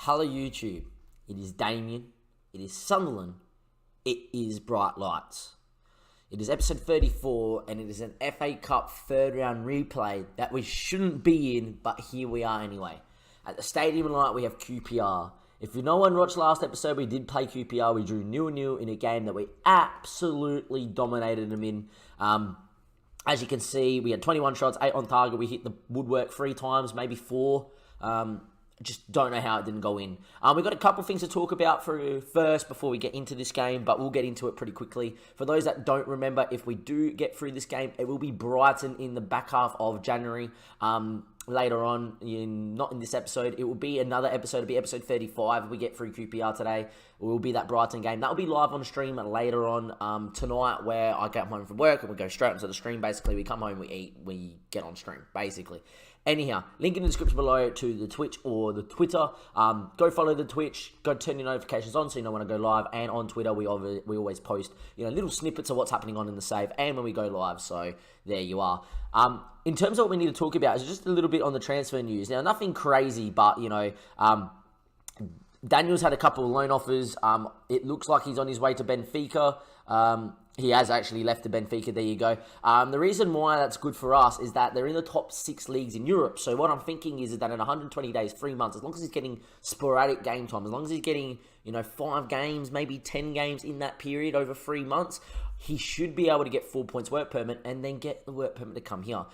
Hello YouTube, it is Damien, it is Sunderland, it is Bright Lights. It is episode 34 and it is an FA Cup third round replay that we shouldn't be in, but here we are anyway. At the stadium tonight we have QPR. If no one watched last episode, we did play QPR. We drew 0-0 in a game that we absolutely dominated them in. As you can see, we had 21 shots, 8 on target. We hit the woodwork 3 times, maybe 4. Just don't know how it didn't go in. We've got a couple of things to talk about first before we get into this game, but we'll get into it pretty quickly. For those that don't remember, if we do get through this game, it will be Brighton in the back half of January. Later on, not in this episode, it will be another episode. It'll be episode 35 if we get through QPR today. It will be that Brighton game. That will be live on stream later on tonight, where I get home from work and we go straight into the stream. Basically, we come home, we eat, we get on stream, basically. Anyhow, link in the description below to the Twitch or the Twitter. Go follow the Twitch. Go turn your notifications on so you know when I go live. And on Twitter, we always post little snippets of what's happening on in the save and when we go live. So there you are. In terms of what we need to talk about, is just a little bit on the transfer news. Now, nothing crazy, but Daniel's had a couple of loan offers. It looks like he's on his way to Benfica. He has actually left to Benfica, there you go. The reason why that's good for us is that they're in the top 6 leagues in Europe. So what I'm thinking is that in 120 days, 3 months, as long as he's getting sporadic game time, as long as he's getting 5 games, maybe 10 games in that period over 3 months, he should be able to get 4 points work permit and then get the work permit to come here.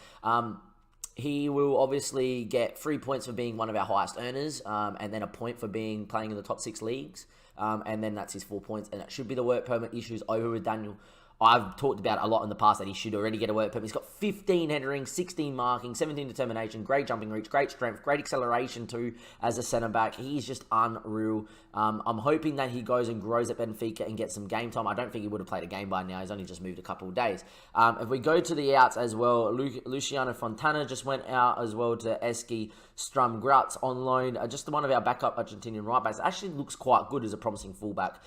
He will obviously get 3 points for being one of our highest earners, and then a point for playing in the top 6 leagues. And then that's his 4 points, and that should be the work permit issues over with Daniel. I've talked about it a lot in the past that he should already get a work permit. He's got 15 headering, 16 marking, 17 determination, great jumping reach, great strength, great acceleration too as a centre-back. He's just unreal. I'm hoping that he goes and grows at Benfica and gets some game time. I don't think he would have played a game by now. He's only just moved a couple of days. If we go to the outs as well, Luciano Fontana just went out as well to Eski Strumgratz on loan. Just one of our backup Argentinian right backs. Actually looks quite good as a promising fullback.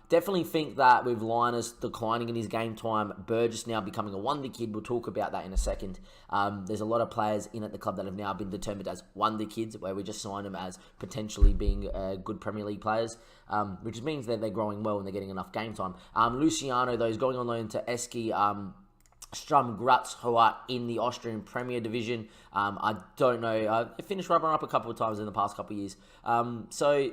Definitely think that with Linus declining in his game time, Burgess now becoming a wonder kid. We'll talk about that in a second. There's a lot of players in at the club that have now been determined as wonder kids, where we just sign them as potentially being good Premier League players, which means that they're growing well and they're getting enough game time. Luciano, though, is going on loan to Eski Strumgratz, who are in the Austrian Premier Division. I don't know. They finished rubbing up a couple of times in the past couple of years. So,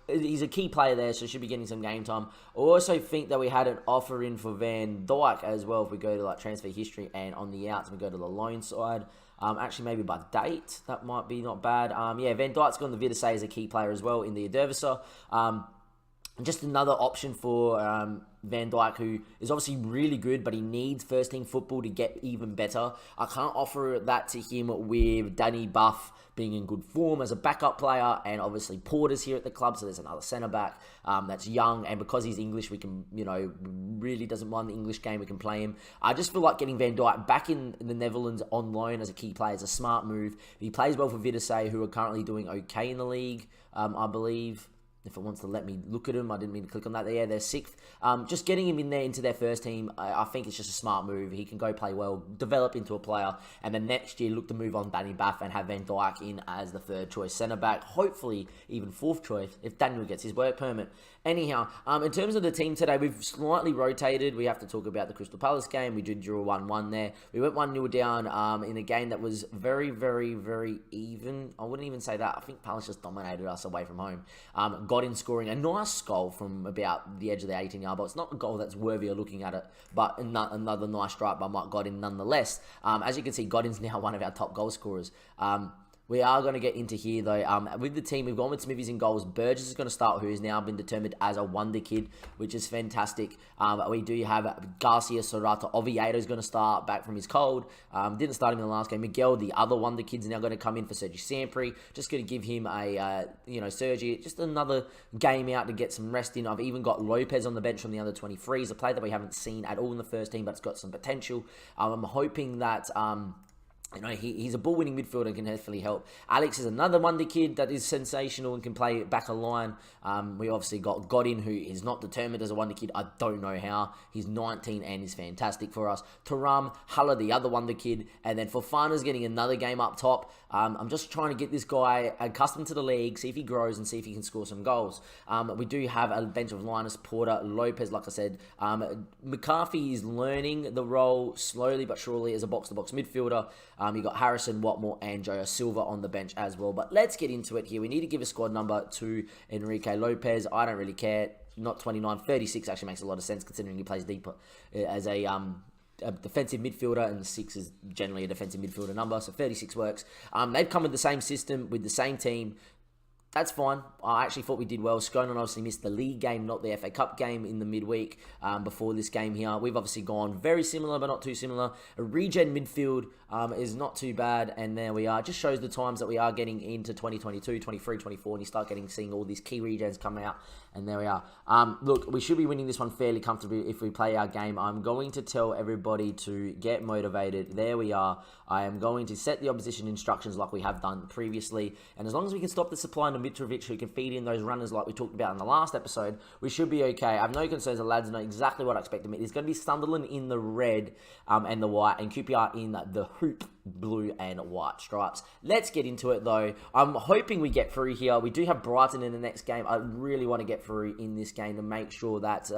he's a key player there, so should be getting some game time. I also think that we had an offer in for Van Dijk as well, if we go to transfer history and on the outs, we go to the loan side. Actually, maybe by date, that might be not bad. Van Dijk's gone to Vitesse as a key player as well in the Eredivisie. Just another option for Van Dijk, who is obviously really good, but he needs first-team football to get even better. I can't offer that to him with Danny Buff being in good form as a backup player, and obviously Porter's here at the club, so there's another centre-back that's young, and because he's English, we can, really doesn't mind the English game, we can play him. I just feel like getting Van Dijk back in the Netherlands on loan as a key player is a smart move. He plays well for Vitesse, who are currently doing okay in the league, I believe. If it wants to let me look at him, I didn't mean to click on that. Yeah, they're 6th. Just getting him in there into their first team, I think it's just a smart move. He can go play well, develop into a player, and then next year look to move on Danny Buff and have Van Dijk in as the 3rd choice centre-back. Hopefully even 4th choice if Daniel gets his work permit. Anyhow, in terms of the team today, we've slightly rotated. We have to talk about the Crystal Palace game. We did draw 1-1 there. We went 1-0 down in a game that was very, very, very even. I wouldn't even say that. I think Palace just dominated us away from home. Godin scoring a nice goal from about the edge of the 18-yard box. Not a goal that's worthy of looking at it, but another nice strike by Mike Godin nonetheless. As you can see, Godin's now one of our top goal scorers. We are going to get into here, though. With the team, we've gone with Smithies in goals. Burgess is going to start, who has now been determined as a wonder kid, which is fantastic. We do have Garcia Serrata. Oviedo is going to start back from his cold. Didn't start him in the last game. Miguel, the other wonder kid's now going to come in for Sergi Sampri. Just going to give him Sergi, just another game out to get some rest in. I've even got Lopez on the bench from the under 23s, a player that we haven't seen at all in the first team, but it's got some potential. I'm hoping that He's a ball-winning midfielder and can definitely help. Alex is another wonder kid that is sensational and can play back a line. We obviously got Godin, who is not determined as a wonder kid. I don't know how. He's 19 and is fantastic for us. Taram, Hulla, the other wonder kid. And then Fofana's getting another game up top. I'm just trying to get this guy accustomed to the league, see if he grows and see if he can score some goals. We do have a bench of Linus, Porter, Lopez, like I said. McCarthy is learning the role slowly but surely as a box-to-box midfielder. You got Harrison, Watmore, and Joe Silva on the bench as well. But let's get into it here. We need to give a squad number to Enrique Lopez. I don't really care. Not 29, 36 actually makes a lot of sense considering he plays deeper as a defensive midfielder, and 6 is generally a defensive midfielder number, so 36 works. They've come with the same system, with the same team. That's fine. I actually thought we did well. Skonan obviously missed the league game, not the FA Cup game in the midweek before this game here. We've obviously gone very similar, but not too similar. A regen midfield is not too bad, and there we are. Just shows the times that we are getting into 2022, 23, 24, and you start seeing all these key regens come out, and there we are. Look, we should be winning this one fairly comfortably if we play our game. I'm going to tell everybody to get motivated. There we are. I am going to set the opposition instructions like we have done previously, and as long as we can stop the supply to Mitrovic, who can feed in those runners like we talked about in the last episode, we should be okay. I have no concerns. The lads know exactly what I expect them. It's going to be Sunderland in the red and the white, and QPR in the hoop blue and white stripes. Let's get into it though. I'm hoping we get through here. We do have Brighton in the next game. I really want to get through in this game to make sure that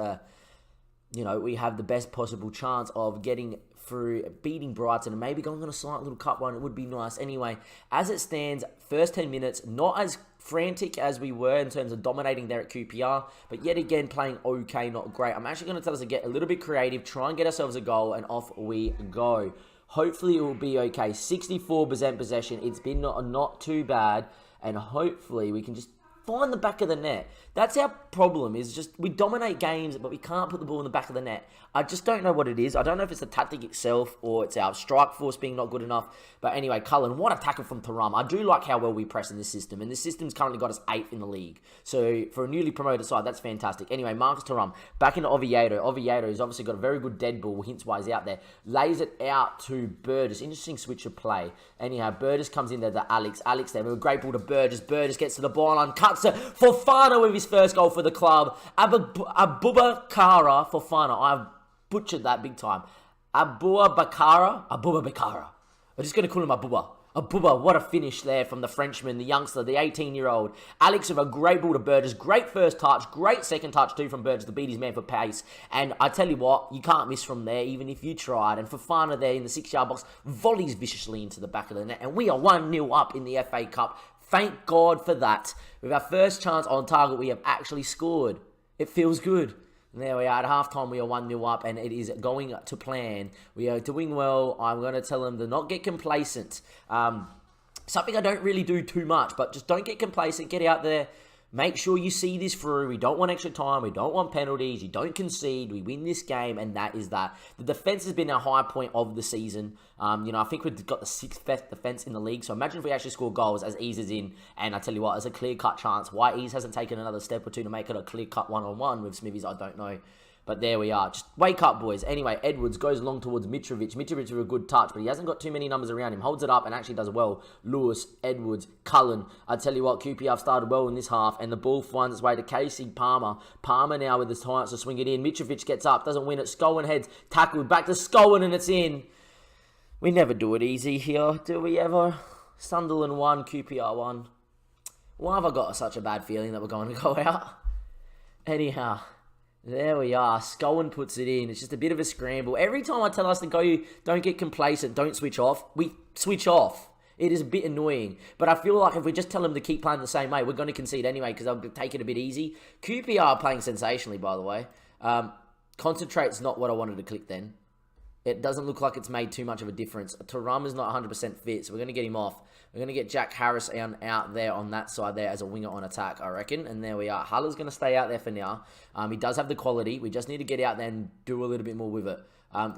we have the best possible chance of getting through, beating Brighton, and maybe going on a slight little cup run. It would be nice. Anyway, as it stands, first 10 minutes, not as frantic as we were in terms of dominating there at QPR, but yet again, playing okay, not great. I'm actually going to tell us to get a little bit creative, try and get ourselves a goal, and off we go. Hopefully, it will be okay. 64% possession. It's been not too bad, and hopefully, we can just find the back of the net. That's our problem, is just we dominate games, but we can't put the ball in the back of the net. I just don't know what it is. I don't know if it's the tactic itself or it's our strike force being not good enough. But anyway, Cullen, what a tackle from Taram. I do like how well we press in this system, and this system's currently got us 8th in the league. So for a newly promoted side, that's fantastic. Anyway, Marcus Taram, back into Oviedo. Oviedo has obviously got a very good dead ball, hence why he's out there. Lays it out to Burgess. Interesting switch of play. Anyhow, Burgess comes in there to Alex. Alex there with a great ball to Burgess. Burgess gets to the byline, cuts it. Fofana with his first goal for the club. Abubakara Fofana. I've butchered that big time. Abubakara. I'm just going to call him Abuba. Abuba, what a finish there from the Frenchman, the youngster, the 18-year-old. Alex with a great ball to Burgess. Great first touch. Great second touch too from Burgess to beat his man for pace. And I tell you what, you can't miss from there, even if you tried. And Fofana there in the 6-yard box volleys viciously into the back of the net. And we are 1-0 up in the FA Cup. Thank God for that. With our first chance on target, we have actually scored. It feels good. And there we are. At halftime, we are 1-0 up, and it is going to plan. We are doing well. I'm going to tell them to not get complacent. Something I don't really do too much, but just don't get complacent. Get out there. Make sure you see this through. We don't want extra time. We don't want penalties. You don't concede. We win this game, and that is that. The defense has been our high point of the season. I think we've got the 6th best defense in the league. So imagine if we actually score goals as Ease is in. And I tell you what, there's a clear-cut chance. Why Ease hasn't taken another step or two to make it a clear-cut one-on-one with Smithies, I don't know. But there we are. Just wake up, boys. Anyway, Edwards goes long towards Mitrovic. Mitrovic with a good touch, but he hasn't got too many numbers around him. Holds it up and actually does well. Lewis, Edwards, Cullen. I tell you what, QPR have started well in this half, and the ball finds its way to Casey Palmer. Palmer now with his chance to swing it in. Mitrovic gets up, doesn't win it. Scowen heads, tackled, back to Scowen, and it's in. We never do it easy here, do we ever? Sunderland 1, QPR 1. Why have I got such a bad feeling that we're going to go out? Anyhow, there we are. Scowen puts it in. It's just a bit of a scramble. Every time I tell us to go, don't get complacent, don't switch off, we switch off. It is a bit annoying. But I feel like if we just tell them to keep playing the same way, we're going to concede anyway because they'll take it a bit easy. QPR are playing sensationally, by the way. Concentrate's not what I wanted to click then. It doesn't look like it's made too much of a difference. Taram is not 100% fit, so we're going to get him off. We're going to get Jack Harris out there on that side there as a winger on attack, I reckon. And there we are. Huller's going to stay out there for now. He does have the quality. We just need to get out there and do a little bit more with it.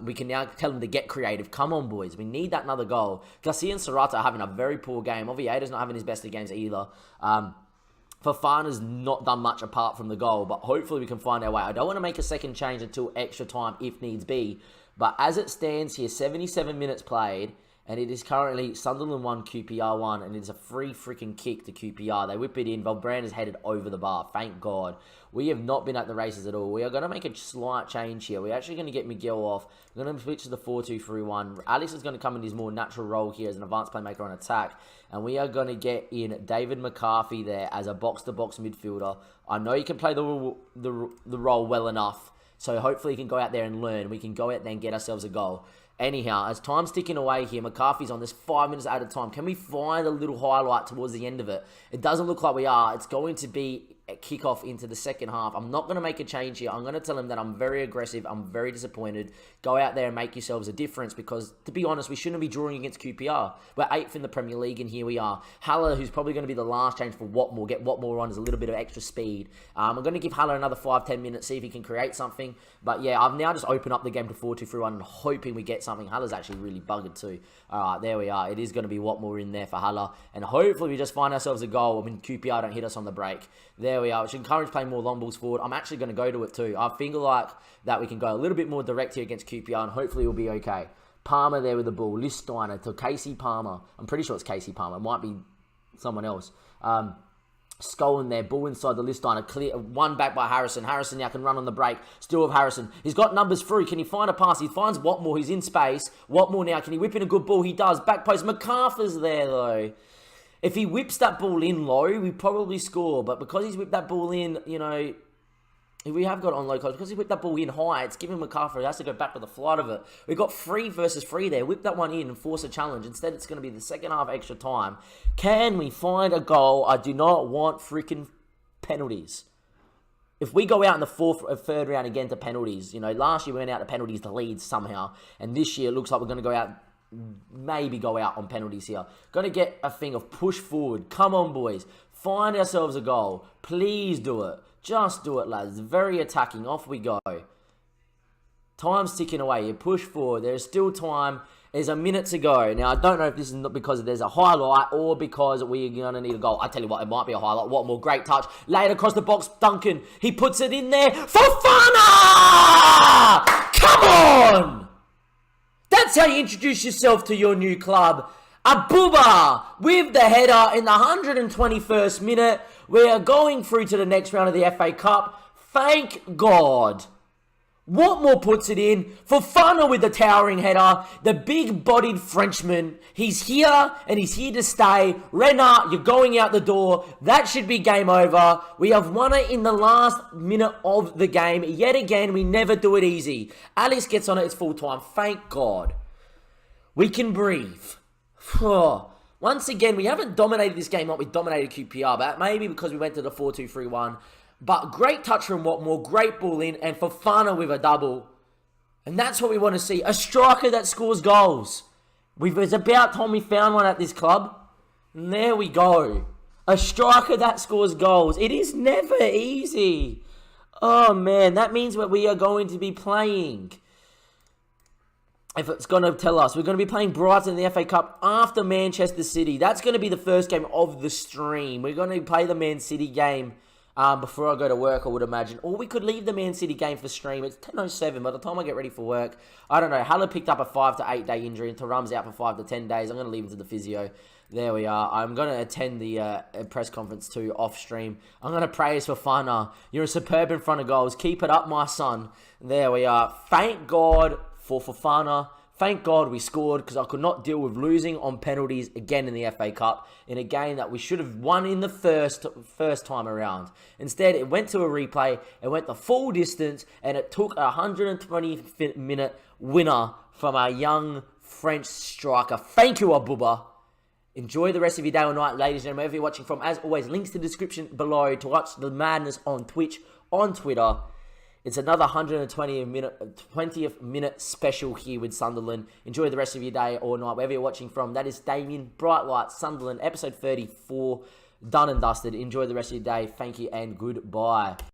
We can now tell him to get creative. Come on, boys. We need that another goal. Garcia and Serrata are having a very poor game. Oviedo's not having his best of games either. Fofana's not done much apart from the goal, but hopefully we can find our way. I don't want to make a second change until extra time if needs be. But as it stands here, 77 minutes played, And it is currently Sunderland 1, QPR 1, and it is a free freaking kick to QPR. They whip it in. Valbrand is headed over the bar. Thank God. We have not been at the races at all. We are going to make a slight change here. We're actually going to get Miguel off. We're going to switch to the 4-2-3-1. Alex is going to come in his more natural role here as an advanced playmaker on attack. And we are going to get in David McCarthy there as a box-to-box midfielder. I know he can play the role well enough. So hopefully he can go out there and learn. We can go out there and get ourselves a goal. Anyhow, as time's ticking away here, McCarthy's on this 5 minutes at a time. Can we find a little highlight towards the end of it? It doesn't look like we are. It's going to be a kickoff into the second half. I'm not going to make a change here. I'm going to tell him that I'm very aggressive. I'm very disappointed. Go out there and make yourselves a difference because, to be honest, we shouldn't be drawing against QPR. We're 8th in the Premier League, and here we are. Haller, who's probably going to be the last change for Watmore. Get Watmore on as a little bit of extra speed. I'm going to give Haller another 5-10 minutes, see if he can create something. But yeah, I've now just opened up the game to 4-2-3-1 and hoping we get something. Haller's actually really buggered too. Alright, there we are. It is going to be Watmore in there for Haller. And hopefully we just find ourselves a goal when QPR don't hit us on the break. There we are. We should encourage playing more long balls forward. I'm actually going to go to it too. I feel like that we can go a little bit more direct here against QPR and hopefully we'll be okay. Palmer there with the ball. Listeiner to Casey Palmer. I'm pretty sure it's Casey Palmer. It might be someone else. Skull in there, ball inside the Listeiner, clear, one back by Harrison. Harrison now can run on the break. Still with Harrison. He's got numbers through. Can he find a pass? He finds Watmore. He's in space. Watmore now. Can he whip in a good ball? He does. Back post. MacArthur's there though. If he whips that ball in low, we probably score. But because he's whipped that ball in, you know, we have got on low cost. Because he whipped that ball in high, it's giving MacArthur, he has to go back to the flight of it. We've got 3 versus 3 there. Whip that one in and force a challenge. Instead, it's going to be the second half extra time. Can we find a goal? I do not want freaking penalties. If we go out in the third round again to penalties, you know, last year we went out to penalties to Leeds somehow. And this year it looks like we're going to go out, maybe go out on penalties here. Going to get a thing of push forward. Come on, boys. Find ourselves a goal. Please do it. Just do it, lads. Very attacking. Off we go. Time's ticking away. You push forward. There's still time. There's a minute to go. Now, I don't know if this is not because there's a highlight or because we're going to need a goal. I tell you what, it might be a highlight. What more? Great touch. Laid across the box. Duncan. He puts it in there. Fofana! Come on! That's how you introduce yourself to your new club. Abuba with the header in the 121st minute. We are going through to the next round of the FA Cup. Thank God. Watmore puts it in. Fofana with the towering header. The big-bodied Frenchman. He's here and he's here to stay. Renard, you're going out the door. That should be game over. We have won it in the last minute of the game. Yet again, we never do it easy. Alice gets on it. It's full time. Thank God. We can breathe. Once again, we haven't dominated this game like we dominated QPR, but maybe because we went to the 4-2-3-1. But great touch from Watmore, great ball in, and Fofana with a double. And that's what we want to see. A striker that scores goals. It's about time we found one at this club. And there we go. A striker that scores goals. It is never easy. Oh, man. That means what we are going to be playing. If it's going to tell us, we're going to be playing Brighton in the FA Cup after Manchester City. That's going to be the first game of the stream. We're going to play the Man City game before I go to work, I would imagine. Or we could leave the Man City game for stream. It's 10:07 by the time I get ready for work. I don't know. Haller picked up a 5 to 8 day injury and Thuram's out for 5 to 10 days. I'm going to leave him to the physio. There we are. I'm going to attend the press conference too off stream. I'm going to praise Fofana. You're a superb in front of goals. Keep it up, my son. There we are. Thank God for Fofana. Thank God we scored because I could not deal with losing on penalties again in the FA Cup in a game that we should have won in the first time around. Instead, it went to a replay, it went the full distance, and it took a 120-minute winner from our young French striker. Thank you, Abuba. Enjoy the rest of your day or night, ladies and gentlemen, wherever you're watching from. As always, links to the description below to watch the madness on Twitch, on Twitter. It's another 20th minute special here with Sunderland. Enjoy the rest of your day or night, wherever you're watching from. That is Damien, Bright Light, Sunderland, episode 34, done and dusted. Enjoy the rest of your day. Thank you and goodbye.